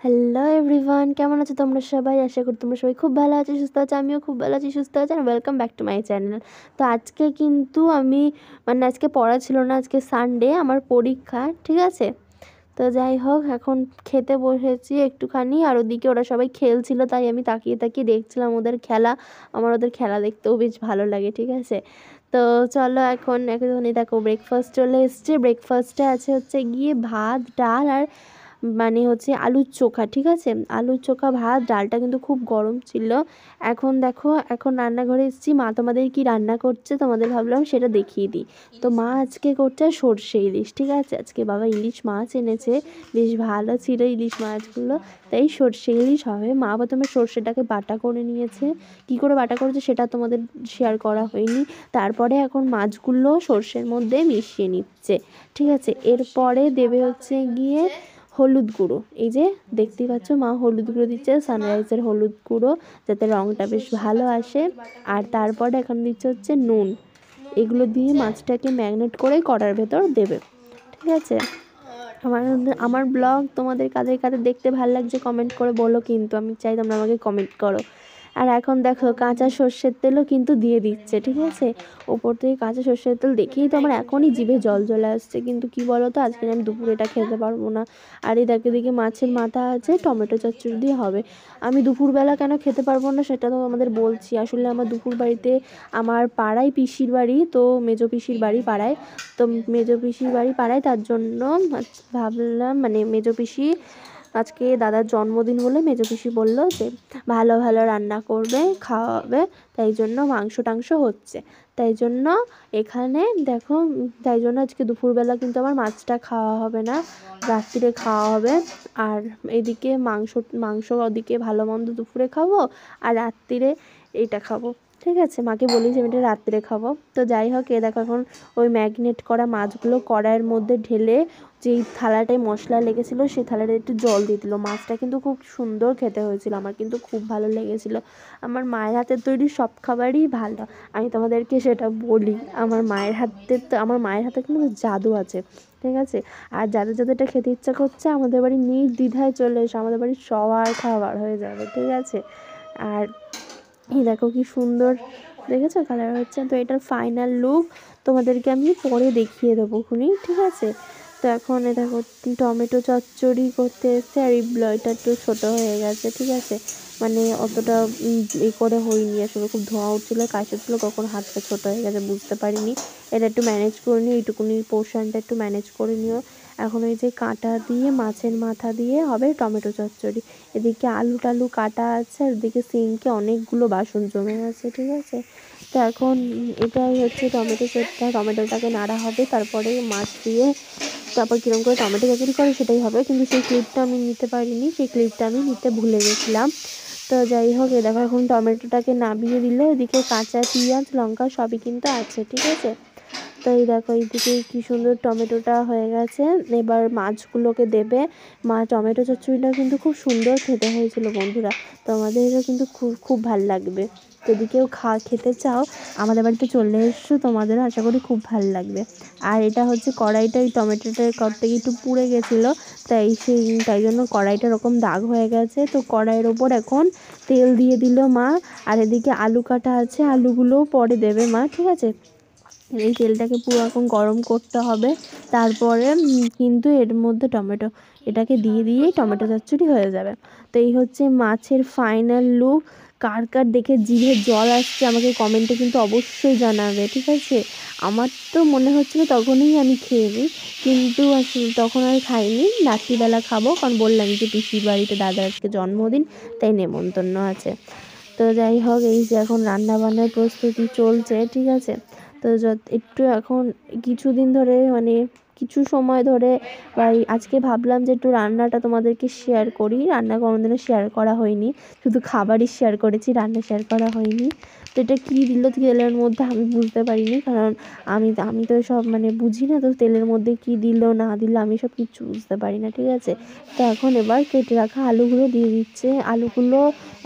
Hello everyone, কেমন আছো তোমরা সবাই? আশা করি তোমরা সবাই খুব ভালো আছো, সুস্থ আছো। আমিও খুব ভালো আছি, সুস্থ আছি। আর welcome back to my channel. তো আজকে কিন্তু আমি আজকে পড়া ছিল না, আজকে সানডে, আমার পরীক্ষা, ঠিক আছে। তো যাই হোক, এখন খেতে বসেছি একটুখানি, আর ওদিকে ওরা সবাই খেলছিল, তাই আমি তাকিয়ে তাকিয়ে দেখছিলাম ওদের খেলা। আমার ওদের খেলা দেখতেও বেশ ভালো লাগে, ঠিক আছে। তো চলো এখন একটুখানি দেখো, ব্রেকফাস্ট চলে এসছে। ব্রেকফাস্টে আছে হচ্ছে গিয়ে ভাত, ডাল আর হচ্ছে আলুর চোখা, ঠিক আছে। আলুর চোখা, ভাত, ডালটা কিন্তু খুব গরম ছিল। এখন দেখো, এখন রান্নাঘরে এসেছি, মা তোমাদের কি রান্না করছে তোমাদের ভাবলাম সেটা দেখিয়ে দিই। তো মা আজকে করছে সর্ষে ইলিশ, ঠিক আছে। আজকে বাবা ইলিশ মাছ এনেছে, বেশ ভালো ছিল ইলিশ মাছগুলো, তাই সর্ষে ইলিশ হবে। মা প্রথমে সর্ষেটাকে বাটা করে নিয়েছে, কি করে বাটা করেছে সেটা তোমাদের শেয়ার করা হয়নি। তারপরে এখন মাছগুলো সর্ষের মধ্যে মিশিয়ে নিচ্ছে, ঠিক আছে। এরপরে দেবে হচ্ছে গিয়ে হলুদ গুঁড়ো। এই যে দেখতেই পাচ্ছ, মা হলুদ গুঁড়ো দিচ্ছে, সানরাইজের হলুদ গুঁড়ো, যাতে রঙটা বেশ ভালো আসে। আর তারপরে এখন দিচ্ছে হচ্ছে নুন। এগুলো দিয়ে মাছটাকে ম্যারিনেট করে কড়ার ভেতর দেবে, ঠিক আছে। আমার আমার ব্লগ তোমাদের কাদের কাদের দেখতে ভালো লাগছে কমেন্ট করে বলো, কিন্তু আমি চাই তোমরা আমাকে কমেন্ট করো। আর এখন দেখো, কাঁচা সর্ষের তেলও কিন্তু দিয়ে দিচ্ছে, ঠিক আছে। ওপর থেকে কাঁচা সর্ষের তেল দেখেই তো আমার এখনই জিভে জল চলে আসছে, কিন্তু কি বলো তো, আজকে আমি দুপুরে এটা খেতে পারবো না। আর এই দেখে দিকে মাছের মাথা আছে, টমেটো চচ্চড়ি দিয়ে হবে। আমি দুপুরবেলা কেন খেতে পারবো না সেটা তো আমাদের বলছি। আসলে আমার দুপুর বাড়িতে, আমার পাড়ায় পিসির বাড়ি, তো মেজো পিসির বাড়ি পাড়ায়, তো মেজো পিসির বাড়ি পাড়ায়, তার জন্য ভাবলাম মেজো পিসি আজকে দাদার জন্মদিন বলে মেজো পিসি বললো যে ভালো ভালো রান্না করবে, খাওয়াবে, তাই জন্য মাংস টাংস হচ্ছে। তাই জন্য এখানে দেখো, তাই জন্য আজকে দুপুরবেলা কিন্তু আমার মাছটা খাওয়া হবে না, রাত্রিরে খাওয়া হবে। আর এদিকে মাংস মাংস ওদিকে ভালো মন্দ দুপুরে খাবো, আর রাত্রিরে এইটা খাবো, ঠিক আছে। মাকে বলেছি আমি এটা রাত্রে খাবো। তো যাই হোক, এ দেখো এখন ওই ম্যাগনেট করা মাছগুলো কড়াইয়ের মধ্যে ঢেলে, যেই থালাটায় মশলা লেগেছিলো সেই থালাটায় একটু জল দিয়ে দিল। মাছটা কিন্তু খুব সুন্দর খেতে হয়েছিল, আমার কিন্তু খুব ভালো লেগেছিলো। আমার মায়ের হাতের তৈরি সব খাবারই ভালো, আমি তোমাদেরকে সেটা বলি। আমার মায়ের হাতে কিন্তু জাদু আছে, ঠিক আছে। আর যাদের যাদের এটা খেতে ইচ্ছা করছে, আমাদের বাড়ি নির্দ্বিধায় চলে এসো, আমাদের বাড়ির সবার খাবার হয়ে যাবে, ঠিক আছে। আর এই দেখো কি সুন্দর দেখেছো কালার হচ্ছে। তো এটার ফাইনাল লুক তোমাদেরকে আমি পরে দেখিয়ে দেবো খুনি, ঠিক আছে। তো এখন এ দেখো টমেটো চচ্চড়ি করতে এসছে, আর এটা একটু ছোটো হয়ে গেছে, ঠিক আছে। অতটা করে হয়নি, আসলে খুব ধোঁয়া উঠছিলো, কাশ উঠছিলো, কখন হাতটা ছোটো হয়ে গেছে বুঝতে পারিনি। এটা একটু ম্যানেজ করে নিও, এইটুকুনি পোর্শনটা একটু ম্যানেজ করে নিও। এখন ওই যে কাঁটা দিয়ে, মাছের মাথা দিয়ে হবে টমেটো চচ্চড়ি। এদিকে আলু টালু কাটা আছে, আর এদিকে সিঙ্কে অনেকগুলো বাসন জমে আছে, ঠিক আছে। তো এখন এটাই হচ্ছে টমেটোটাকে নাড়া হবে, তারপরে মাছ দিয়ে, তারপর কীরকম করে টমেটো চচ্চড়ি করে সেটাই হবে। কিন্তু সেই ক্লিপটা আমি নিতে পারিনি, সেই ক্লিপটা আমি নিতে ভুলে গেছিলাম। তো যাই হোক, এ দেখো এখন টমেটোটাকে নামিয়ে দিলে, এদিকে কাঁচা পেঁয়াজ লঙ্কা সবই কিন্তু আছে, ঠিক আছে। তো এই দেখো, এইদিকে কি সুন্দর টমেটোটা হয়ে গেছে। এবার মাছগুলোকে দেবে। টমেটো চচ্চড়িটা কিন্তু খুব সুন্দর খেতে হয়েছিল বন্ধুরা, তোমাদেরও কিন্তু খুব খুব ভালো লাগবে। যদি কেউ খেতে চাও, আমাদের বাড়িতে চলে এসো, তোমাদেরও আশা করি খুব ভালো লাগবে। আর এটা হচ্ছে কড়াইটা, ওই টমেটোটা করতে গিয়ে একটু পুড়ে গেছিলো, তাই জন্য কড়াইটা এরকম দাগ হয়ে গেছে। তো কড়াইয়ের ওপর এখন তেল দিয়ে দিল মা, আর এদিকে আলু কাটা আছে, আলুগুলোও পরে দেবে মা, ঠিক আছে। এই তেলটাকে পুরো এখন গরম করতে হবে, তারপরে কিন্তু এর মধ্যে এটাকে দিয়েই টমেটো চচ্চড়ি হয়ে যাবে। তো এই হচ্ছে মাছের ফাইনাল লুক। কার কার দেখে জিভে জল আসছে আমাকে কমেন্টে কিন্তু অবশ্যই জানাবে, ঠিক আছে। আমার তো মনে হচ্ছিলো তখনই আমি খেয়ে নিই, কিন্তু আসলে তখন আর খাইনি, রাত্রিবেলা খাবো, কারণ বললাম যে পিসির বাড়িতে দাদার আজকে জন্মদিন, তাই নেমন্তন্ন আছে। তো যাই হোক, এই যে এখন রান্না বান্নার প্রস্তুতি চলছে, ঠিক আছে। তো একটু এখন কিছুদিন ধরে কিছু সময় ধরে আজকে ভাবলাম যে একটু রান্নাটা তোমাদেরকে শেয়ার করি। রান্না কোনোদিনও শেয়ার করা হয়নি, শুধু খাবারই শেয়ার করেছি, রান্না শেয়ার করা হয়নি। তো এটা কী দিল তেলের মধ্যে আমি বুঝতে পারিনি, কারণ আমি তো সব বুঝি না, তো তেলের মধ্যে কী দিল না দিল আমি সব কিচ্ছু বুঝতে পারি না, ঠিক আছে। তো এখন এবার কেটে রাখা আলুগুলো দিয়ে দিচ্ছে। আলুগুলো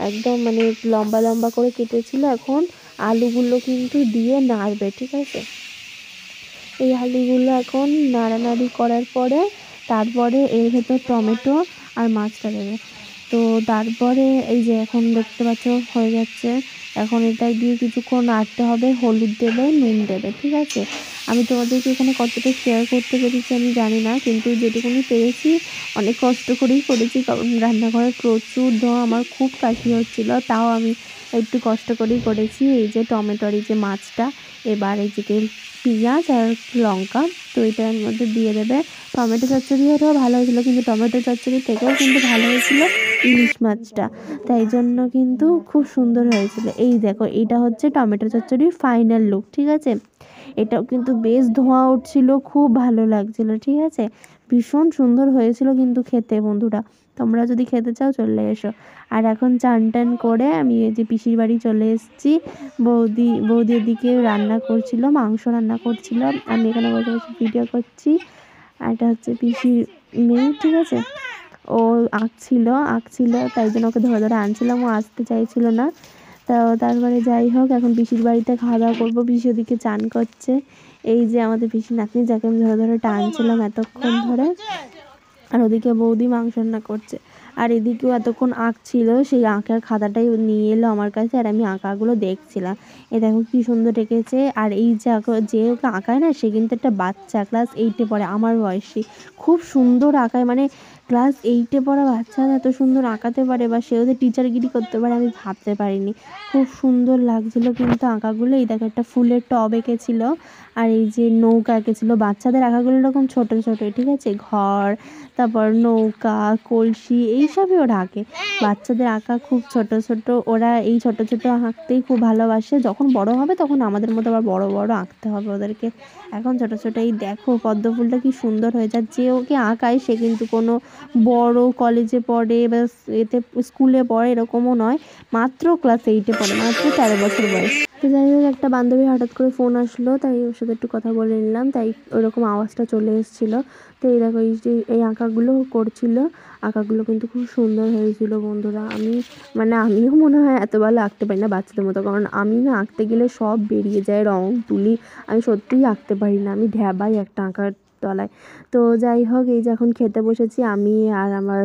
একদম লম্বা লম্বা করে কেটেছিল। এখন আলুগুলো কিন্তু দিয়ে নাড়বে, ঠিক আছে। এই আলুগুলো এখন নাড়ানাড়ি করার পরে তারপরে এর ভেতর টমেটো আর মাছটা দেবে। তো তারপরে এই যে এখন দেখতে পাচ্ছ হয়ে যাচ্ছে, এখন এটা দিয়ে কিছুক্ষণ নাড়তে হবে, হলুদ দেবে, নুন দেবে, ঠিক আছে। আমি তোমাদেরকে এখানে কতটা শেয়ার করতে পেরেছি আমি জানি না, কিন্তু যেটুকুনি পেরেছি অনেক কষ্ট করেই করেছি, কারণ রান্নাঘরে প্রচুর ধোঁয়া, আমার খুব কাশি হচ্ছিল, তাও আমি একটু কষ্ট করেই করেছি। এই যে টমেটোর এই যে মাছটা, এবার এই যে পেঁয়াজ আর লঙ্কা, তো এটার মধ্যে দিয়ে দেবে। টমেটো চচ্চড়ি হলেও ভালো হয়েছিলো, কিন্তু টমেটো চচ্চড়ি থেকেও কিন্তু ভালো হয়েছিল ইলিশ মাছটা, তাই জন্য কিন্তু খুব সুন্দর হয়েছিল। এই দেখো, এইটা হচ্ছে টমেটো চচ্চড়ির ফাইনাল লুক, ঠিক আছে। এটাও কিন্তু বেশ ধোঁয়া উঠছিল, খুব ভালো লাগছিল, ঠিক আছে, ভীষণ সুন্দর হয়েছিল কিন্তু খেতে। বন্ধুরা, তোমরা যদি খেতে চাও চলে এসো। আর এখন চান টান করে আমি এই যে পিসির বাড়ি চলে এসেছি। বৌদি এদিকে রান্না করছিল, মাংস রান্না করছিল, আমি এখানে বসে বসে ভিডিও করছি। আর এটা হচ্ছে পিসির মেয়ে, ঠিক আছে, ও আঁকছিল, তাই জন্য ওকে ধরে ধরে আনছিলাম, ও আসতে চাইছিল না। তারপরে যাই হোক, এখন পিসির বাড়িতে খাওয়া দাওয়া করবো। পিসি ওদিকে চান করছে। এই যে আমাদের পিসির নাতনি, যাকে আমি ধরে ধরে টানছিলাম এতক্ষণ ধরে, আর ওদিকে বৌদি মাংস রান্না করছে। আর এদিকেও এতক্ষণ আঁকছিল, সেই আঁকার খাতাটাই নিয়ে এলো আমার কাছে, আর আমি আঁকাগুলো দেখছিলাম। এ দেখো কি সুন্দর এঁকেছে। আর এই যে ওকে আঁকায় না, সে কিন্তু একটা বাচ্চা, ক্লাস 8-এ পড়ে, আমার বয়সী। খুব সুন্দর আঁকায়, মানে ক্লাস 8-এ পড়া বাচ্চা এত সুন্দর আঁকাতে পারে, বা সে ওদের টিচারগিরি করতে পারে, আমি ভাবতে পারিনি। খুব সুন্দর লাগছিল কিন্তু আঁকাগুলো। এই দেখো, একটা ফুলের টব এঁকেছিল, আর এই যে নৌকা এঁকেছিল। বাচ্চাদের আঁকাগুলো এরকম ছোটো ছোটো, ঠিক আছে, ঘর, তারপর নৌকা, কলসি, এইসবই ওরা আঁকে। বাচ্চাদের আঁকা খুব ছোট ছোট, ওরা এই ছোট ছোট আঁকতেই খুব ভালোবাসে। যখন বড় হবে তখন আমাদের মতো আবার বড় বড় আঁকতে হবে ওদেরকে, এখন ছোট ছোট। এই দেখো পদ্ম ফুলটা কি সুন্দর হয়েছে। আর যে ওকে আঁকায় সে কিন্তু কোনো বড় কলেজে পড়ে বা এতে স্কুলে পড়ে এরকমও নয়, মাত্র ক্লাস 8-এ পড়ে, মাত্র 13 বছর বয়স। তো যাই হোক, একটা বান্ধবী হঠাৎ করে ফোন আসলো, তাই ওর সাথে একটু কথা বলে নিলাম, তাই ওরকম আওয়াজটা চলে এসেছিলো। তো এই দেখো, এই আঁকাগুলো করছিল, আঁকাগুলো কিন্তু খুব সুন্দর হয়েছিল বন্ধুরা। আমিও মনে হয় এত ভালো আঁকতে পারি না বাচ্চাদের মতো, কারণ আমি না আঁকতে গেলে সব বেরিয়ে যায়, রং তুলি, আমি সত্যিই আঁকতে পারি না, আমি ঢ্যাবাই একটা আঁকার তলায়। তো যাই হোক, এই যে এখন খেতে বসেছি, আমি আর আমার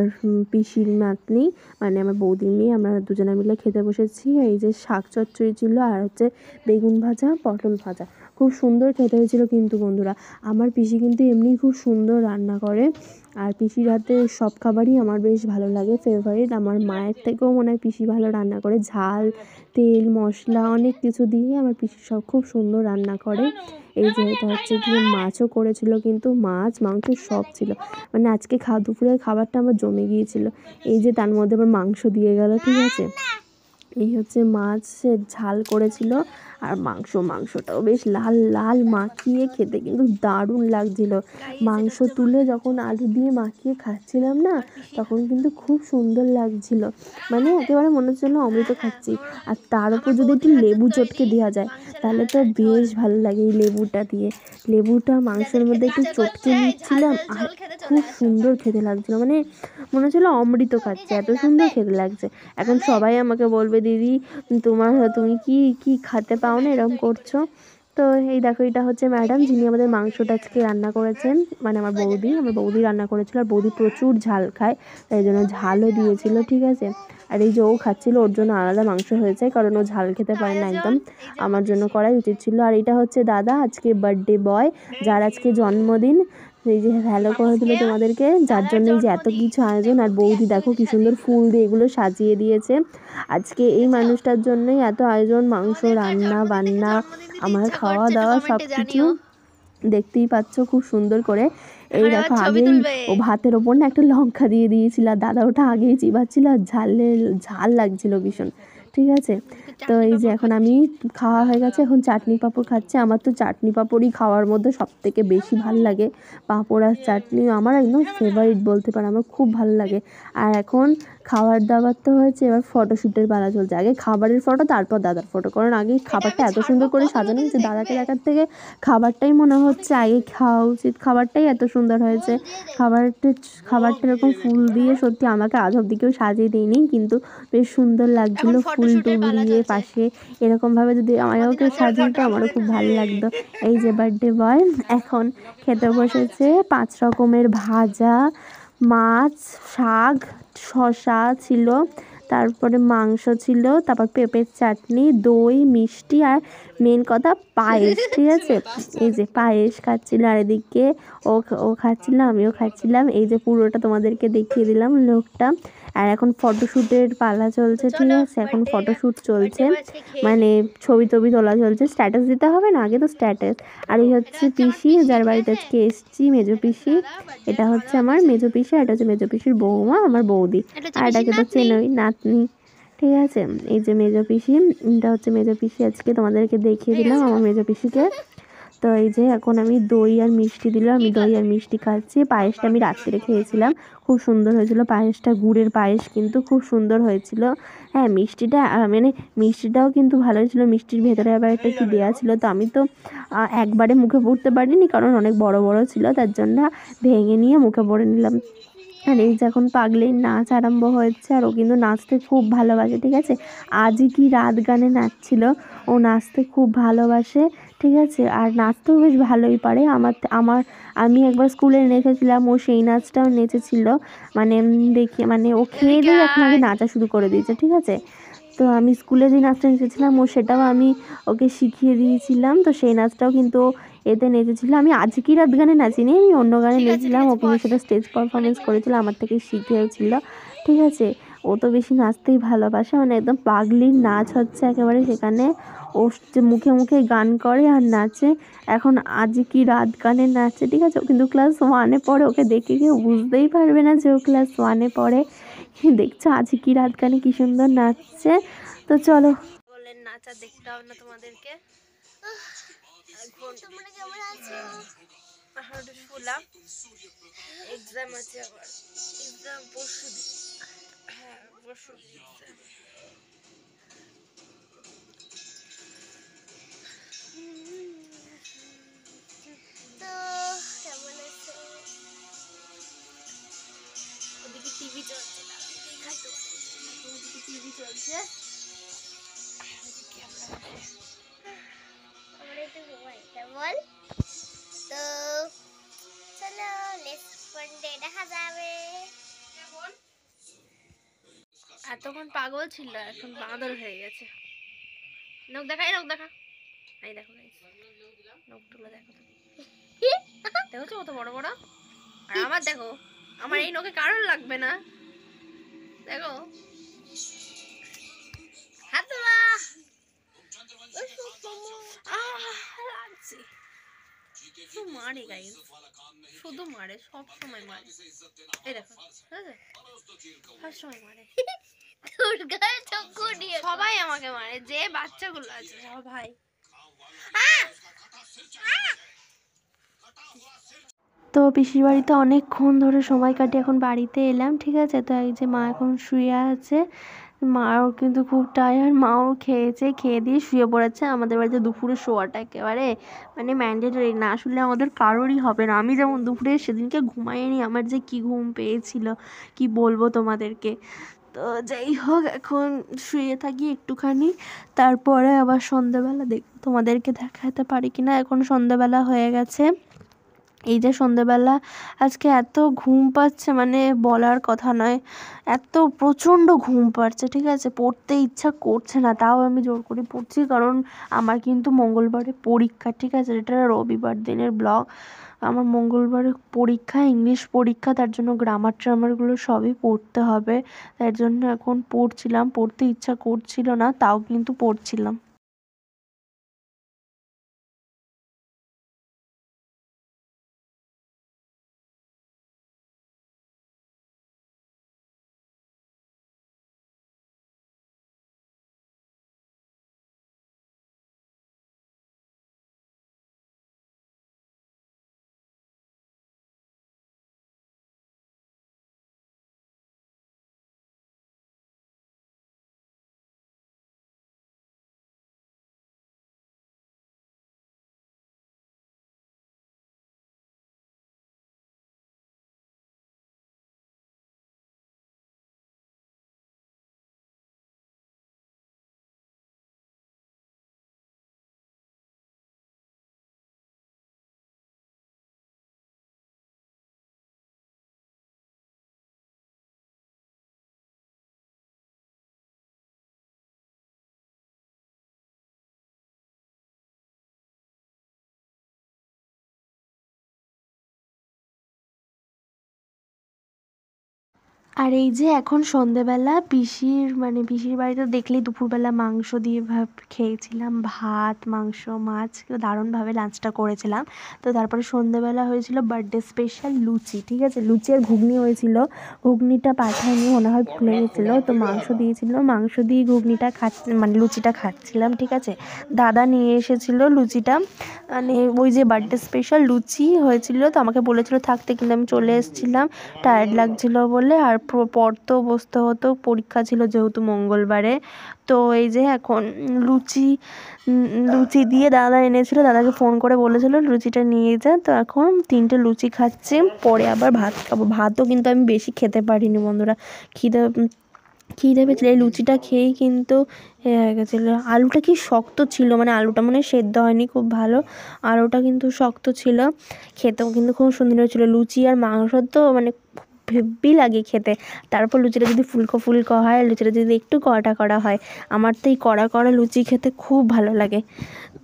পিসির নাতনি, মানে আমার বৌদির মেয়ে, আমরা দুজনে মিলে খেতে বসেছি। এই যে শাক চচ্চড়ি ছিল, আর হচ্ছে বেগুন ভাজা, পটল ভাজা, খুব সুন্দর খেতে হয়েছিল কিন্তু বন্ধুরা। আমার পিসি কিন্তু এমনি খুব সুন্দর রান্না করে, আর পিসির হাতে সব খাবারই আমার বেশ ভালো লাগে, ফেভারিট। আমার মায়ের থেকেও মনে হয় পিসি ভালো রান্না করে, ঝাল, তেল, মশলা অনেক কিছু দিয়ে আমার পিসি সব খুব সুন্দর রান্না করে। এই যে এটা হচ্ছে গিয়ে মাছও করেছিল, কিন্তু মাছ মাংস সব ছিল, মানে আজকে দুপুরের খাবারটা আমার জমে গিয়েছিল। এই যে তার মধ্যে আবার মাংস দিয়ে গেল, ঠিক আছে। এই হচ্ছে মাছের ঝাল করেছিল, আর মাংসটাও বেশ লাল লাল মাখিয়ে, খেতে কিন্তু দারুণ লাগছিল। মাংস তুলে যখন আলু দিয়ে মাখিয়ে খাচ্ছিলাম না, তখন কিন্তু খুব সুন্দর লাগছিল, মানে একেবারে মনে হচ্ছিল অমৃত খাচ্ছি। আর তার উপর যদি একটু লেবু চটকে দেওয়া যায় তাহলে তো বেশ ভালো লাগে। এই লেবুটা মাংসের মধ্যে একটু চটকে নিচ্ছিলাম, আর খুব সুন্দর খেতে লাগছিল, মানে মনে হচ্ছিল অমৃত খাচ্ছে, এত সুন্দর খেতে লাগছে। এখন সবাই আমাকে বলবে, দিদি তুমি কি খেতে পাও না, এরকম করছো। তো এই দেখো, এটা হচ্ছে ম্যাডাম, যিনি আমাদের মাংসটা আজকে রান্না করেছেন, মানে আমার বৌদি রান্না করেছিল। আর বৌদি প্রচুর ঝাল খায়, তাই জন্য ঝালও দিয়েছিল, ঠিক আছে। আর এই যে ও খাচ্ছিল, ওর জন্য আলাদা মাংস হয়েছে, কারণ ও ঝাল খেতে পারে না একদম, আমার জন্য করাই উচিত ছিল। আর এটা হচ্ছে দাদা, আজকে বার্থডে বয়, যার আজকে জন্মদিন। এই যে হ্যালো করে দিল তোমাদেরকে, যার জন্য এই যে এত কিছু আয়োজন। আর বৌদি দেখো কি সুন্দর ফুল দিয়ে এগুলো সাজিয়ে দিয়েছে। আজকে এই মানুষটার জন্যই এত আয়োজন, মাংস রান্না বান্না, আমার খাওয়া দাওয়া সব কিছু দেখতেই পাচ্ছ খুব সুন্দর করে। এই দেখো, আগেই ও ভাতের ওপর না একটা লঙ্কা দিয়ে দিয়েছিল, আর দাদা ওটা আগেই চিবাচ্ছিল, আর ঝাল লাগছিল ভীষণ, ঠিক আছে। তো এই যে এখন আমি খাওয়া হয়ে গেছে, এখন চাটনি পাঁপড় খাচ্ছে। আমার তো চাটনি পাঁপড়ই খাওয়ার মধ্যে সব থেকে বেশি ভালো লাগে, পাঁপড় আর চাটনি আমার একদম ফেভারিট বলতে পারো, আমার খুব ভালো লাগে। আর এখন খাবার দাবার তো হয়েছে, এবার ফটোশ্যুটের পালা চলছে। আগে খাবারের ফটো, তারপর দাদার ফটো, কারণ আগে খাবারটা এত সুন্দর করে সাজানো হয়েছে, দাদাকে দেখার থেকে খাবারটাই মনে হচ্ছে আগে খাওয়া উচিত, খাবারটাই এত সুন্দর হয়েছে। খাবারটা এরকম ফুল দিয়ে, সত্যি আমাকে আজ অব্দি কেউ সাজিয়ে দিইনি, কিন্তু বেশ সুন্দর লাগছিল, ফুল টুল দিয়ে পাশে এরকমভাবে যদি আমারও কেউ সাজিয়ে দিত আমারও খুব ভালো লাগতো। এই যে বার্থডে বয় এখন খেতে বসেছে, 5 রকমের ভাজা, মাছ, শাক, শসা ছিল, তারপরে মাংস ছিল, তারপর পেঁপের চাটনি, দই, মিষ্টি আর মেন কথা পায়েস। ঠিক আছে, এই যে পায়েস খাচ্ছিল, আর এদিকে ও খাচ্ছিল, আমিও খাচ্ছিলাম। এই যে পুরোটা তোমাদেরকে দেখিয়ে দিলাম লোকটা। আর এখন ফটোশ্যুটের পালা চলছে। ঠিক আছে, এখন ফটোশ্যুট চলছে, মানে ছবি টবি তোলা চলছে, স্ট্যাটাস দিতে হবে না, আগে তো স্ট্যাটাস। আর এই হচ্ছে পিসি, যার বাড়িতে আজকে এসছি, মেজো পিসি। এটা হচ্ছে আমার মেজো পিসি, এটা হচ্ছে মেজো পিসির বৌমা, আমার বৌদি। আর এটাকে তো চেনোই, নাতনি। ঠিক আছে, এই যে মেজো পিসি, এটা হচ্ছে মেজো পিসি। আজকে তোমাদেরকে দেখিয়ে দিলাম আমার মেজো পিসিকে। তো এই যে এখন আমি দই আর মিষ্টি দিলাম, আমি দই আর মিষ্টি খাচ্ছি। পায়েসটা আমি রাত্রে খেয়েছিলাম, খুব সুন্দর হয়েছিল পায়েসটা, গুড়ের পায়েস কিন্তু খুব সুন্দর হয়েছিল। হ্যাঁ, মিষ্টিটা মানে মিষ্টিটাও কিন্তু ভালো হয়েছিল, মিষ্টির ভেতরে আবার একটা কি দেওয়া ছিল, তো আমি তো একবারে মুখে পড়তে পারিনি, কারণ অনেক বড় বড় ছিল, তার জন্য ভেঙে নিয়ে মুখে পড়ে নিলাম। আর এই যে এখন পাগলির নাচ আরম্ভ হয়েছে, আর ও কিন্তু নাচতে খুব ভালোবাসে। ঠিক আছে, আজই কি রাত গানে নাচছিল, ও নাচতে খুব ভালোবাসে। ঠিক আছে, আর নাচতেও বেশ ভালোই পারে। আমি একবার স্কুলে নেচেছিলাম, ও সেই নাচটাও নেচেছিল, মানে দেখি মানে ও খেয়ে দিয়ে এখন আগে নাচা শুরু করে দিয়েছে। ঠিক আছে, তো আমি স্কুলে যে নাচটা নেচেছিলাম সেটাও আমি ওকে শিখিয়ে দিয়েছিলাম, তো সেই নাচটাও কিন্তু এতে নেচেছিল। আমি আজকি রাত গানে নাচিনি, আমি অন্য গানে নেচেছিলাম, ও কিন্তু সেটা স্টেজ পারফরমেন্স করেছিল, আমার থেকে শিখেছিল। ঠিক আছে, ও তো বেশি নাচতেই ভালোবাসে, মানে একদম পাগলির নাচ হচ্ছে একেবারে সেখানে। ও যে মুখে মুখে গান করে আর নাচে, এখন আজকি রাত গানে নাচে। ঠিক আছে, ও কিন্তু ক্লাস 1-এ পড়ে, ওকে দেখে কেউ বুঝতেই পারবে না যে ও ক্লাস 1-এ পড়ে। দেখছো আজকি রাত গানে কি সুন্দর নাচছে। তো চলো, বলেন নাচা দেখতে হবে না তোমাদেরকে। তোমরা কেমন আছো? একটু শুলাম, এক্সাম আছে, আবার এক্সাম পরশু দিন। হ্যাঁ, পরশু এক্সাম। তো কেমন আছো? ওদিকে টিভি চলছে, দেখাই তোমাদেরকে, ওদিকে টিভি চলছে। আমরা একটু ঘুমাই কেমন? তো চলো নেক্সট ওয়ানডে দেখা যাবে। এতক্ষণ পাগল ছিল, এখন বাঁদর হয়ে গেছে। নখ দেখাই, নখ দেখা, এই দেখো নখ তুলে দেখো, দেখো কত বড় বড়। আর আমার দেখো, আমার এই নখে কারণ লাগবে না, দেখো হাত তোলা। লাগছে, শুধু মারে গাইস, শুধু মারে, সব সময় মারে। এই দেখো, সব সময় মারে, সবাই আমাকে মারে, যে বাচ্চাগুলো আছে সবাই। তো পিসির বাড়িতে অনেকক্ষণ ধরে সময় কাটিয়ে এখন বাড়িতে এলাম। ঠিক আছে, তো এই যে মা এখন শুয়ে আছে, মাও কিন্তু খুব টায়ার্ড, মাও খেয়েছে, খেয়ে দিয়ে শুয়ে পড়েছে। আমাদের বাড়িতে দুপুরে শোয়াটা একেবারে মানে ম্যান্ডেটরি, না শুলে আমাদের কারোরই হবে না। আমি যেমন দুপুরে সেদিনকে ঘুমাইনি, আমার যে কি ঘুম পেয়েছিল কি বলবো তোমাদেরকে। তো যাই হোক, এখন শুয়ে থাকি একটুখানি, তারপরে আবার সন্ধ্যাবেলা তোমাদেরকে দেখাতে পারি কিনা। এখন সন্ধ্যাবেলা হয়ে গেছে। এই যে সন্ধ্যেবেলা আজকে এত ঘুম পাচ্ছে, মানে বলার কথা নয়, এত প্রচণ্ড ঘুম পাচ্ছে। ঠিক আছে, পড়তে ইচ্ছা করছে না, তাও আমি জোর করে পড়ছি, কারণ আমার কিন্তু মঙ্গলবারে পরীক্ষা। ঠিক আছে, এটা রবিবার দিনের ব্লগ। আমার মঙ্গলবারে পরীক্ষা, ইংলিশ পরীক্ষা, তার জন্য গ্রামার ট্রামারগুলো সবই পড়তে হবে। তার জন্য এখন পড়ছিলাম, পড়তে ইচ্ছা করছিল না, তাও কিন্তু পড়ছিলাম। আর এই যে এখন সন্ধেবেলা পিসির বাড়িতে দেখলেই দুপুরবেলা মাংস দিয়ে খেয়েছিলাম, ভাত মাংস মাছ, দারুণভাবে লাঞ্চটা করেছিলাম। তো তারপরে সন্ধেবেলা হয়েছিল বার্থডে স্পেশাল লুচি, ঠিক আছে, লুচি আর ঘুগনি হয়েছিল। ঘুগনিটা পাঠায়নি, মনে হয় ভুলে গেছিলো, তো মাংস দিয়েছিল, মাংস দিয়ে ঘুগনিটা লুচিটা খাচ্ছিলাম, ঠিক আছে। দাদা নিয়ে এসেছিলো লুচিটা, ওই যে বার্থডে স্পেশাল লুচি হয়েছিল, তো আমাকে বলেছিল থাকতে, কিন্তু আমি চলে এসেছিলাম টায়ার্ড লাগছিল বলে। আর পড়তেও বসতে হতো, পরীক্ষা ছিল যেহেতু মঙ্গলবারে। তো এই যে এখন লুচি দিয়ে দাদা এনেছিল, দাদাকে ফোন করে বলেছিল লুচিটা নিয়ে যা। তো এখন 3টে লুচি খাচ্ছি, পরে আবার ভাত খাবো। ভাতও কিন্তু আমি বেশি খেতে পারিনি বন্ধুরা, খিদে পেয়েছিল। এই লুচিটা খেয়েই কিন্তু হয়ে গেছিলো। আলুটা কি শক্ত ছিল, আলুটা সেদ্ধ হয়নি খুব ভালো, আলুটা কিন্তু শক্ত ছিল। খেতেও কিন্তু খুব সুন্দর হয়েছিলো। লুচি আর মাংস তো হেব্বি লাগে খেতে। তারপর লুচিটা যদি ফুলকো ফুলকো হয়, লুচিটা যদি একটু কড়া কড়া হয়, আমার তো এই কড়া কড়া লুচি খেতে খুব ভালো লাগে।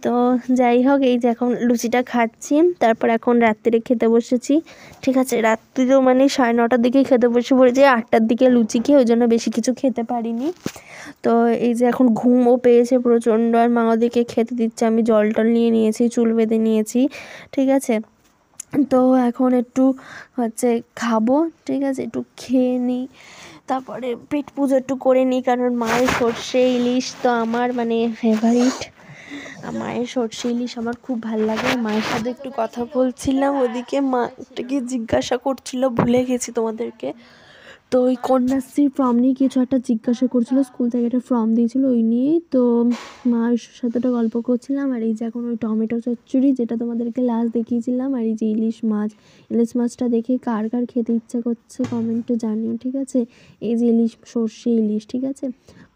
তো যাই হোক, এই যে এখন লুচিটা খাচ্ছি, তারপর এখন রাত্রিরে খেতে বসেছি, ঠিক আছে। রাত্রিরেও 9:30টার দিকেই খেতে বসে পড়েছি, 8টার দিকে লুচি খেয়ে, ওই জন্য বেশি কিছু খেতে পারিনি। তো এই যে এখন ঘুমও পেয়েছে প্রচণ্ড, আর মা ওদিকে খেতে দিচ্ছে, আমি জল টল নিয়ে নিয়েছি, চুল বেঁধে নিয়েছি, ঠিক আছে। তো এখন একটু খাবো, ঠিক আছে, একটু খেয়ে নিই, তারপরে পেট পুজো একটু করে নিই, কারণ মায়ের সর্ষে ইলিশ তো আমার ফেভারিট। মায়ের সর্ষে ইলিশ আমার খুব ভালো লাগে। মায়ের সাথে একটু কথা বলছিলাম, ওদিকে মাটাকে জিজ্ঞাসা করছিল, ভুলে গেছি তোমাদেরকে। তো ওই কন্যাশ্রীর ফর্ম নিয়ে কিছু একটা জিজ্ঞাসা করছিলো, স্কুল থেকে একটা ফর্ম দিয়েছিলো, ওই নিয়েই তো মায়ের সাথে একটা গল্প করছিলাম। আর এই যে এখন ওই টমেটো চচ্চড়ি, যেটা তোমাদেরকে লাস্ট দেখিয়েছিলাম, আর এই যে ইলিশ মাছটা দেখে কার কার খেতে ইচ্ছা করছে কমেন্টে জানিও, ঠিক আছে। এই যে সর্ষে ইলিশ, ঠিক আছে,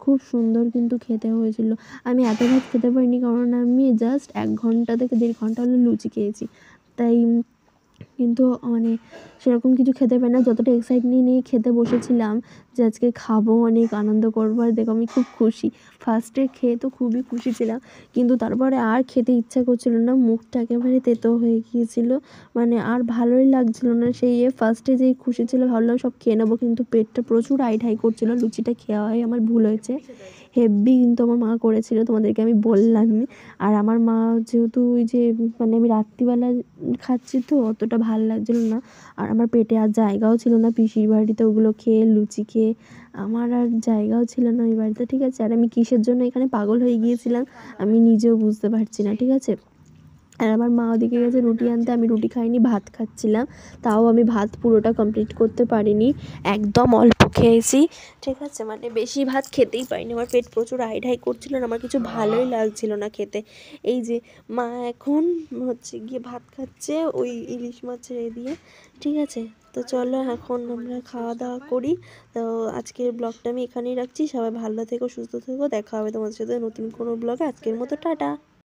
খুব সুন্দর কিন্তু খেতে হয়েছিল। আমি এত ভাত খেতে পারিনি, কারণ আমি জাস্ট 1 ঘন্টা থেকে 1.5 ঘন্টা হলো লুচি খেয়েছি, তাই কিন্তু সেরকম কিছু খেতে পারি না। যতটা এক্সাইটমেন্ট নিয়ে খেতে বসেছিলাম যে আজকে খাবো, অনেক আনন্দ করবো, আর দেখো আমি খুব খুশি। ফার্স্টে খেয়ে তো খুবই খুশি ছিলাম, কিন্তু তারপরে আর খেতে ইচ্ছা করছিল না, মুখটা একেবারে তেতো হয়ে গিয়েছিলো, আর ভালোই লাগছিলো না। সেই ফার্স্টে যেই খুশি ছিল, ভাবলাম সব খেয়ে নেবো, কিন্তু পেটটা প্রচুর আইঢাই করছিলো। লুচিটা খেয়ে হয় আমার ভুল হয়েছে, হেব্বি কিন্তু আমার মা করেছিল, তোমাদেরকে আমি বললামই। আর আমার মা যেহেতু ওই যে আমি রাত্রিবেলা খাচ্ছি, তো অতটা ভালো লাগছিলো না, আর আমার পেটে আর জায়গাও ছিল না পিসির বাড়িতে ওগুলো খেয়ে, লুচি খেয়ে আমার আর জায়গাও ছিল না ওই বাড়িতে, ঠিক আছে। আর আমি কিসের জন্য এখানে পাগল হয়ে গিয়েছিলাম আমি নিজেও বুঝতে পারছি না, ঠিক আছে। আর আমার মা ওদিকে গেছে রুটি আনতে, আমি রুটি খাইনি, ভাত খাচ্ছিলাম, তাও আমি ভাত পুরোটা কমপ্লিট করতে পারিনি, একদম অল্প খেয়েছি, ঠিক আছে। বেশি ভাত খেতেই পারিনি, আমার পেট প্রচুর আইঢাই করছিল না, আমার কিছু ভালোই লাগছিল না খেতে। এই যে মা এখন গিয়ে ভাত খাচ্ছে ওই ইলিশ মাছের দিয়ে, ঠিক আছে। তো চলো এখন আমরা খাওয়া দাওয়া করি। তো আজকের ব্লগটা আমি এখানেই রাখছি, সবাই ভালো থেকো, সুস্থ থেকো, দেখা হবে তোমাদের সাথে নতুন কোনো ব্লগে। আজকের মতো টাটা।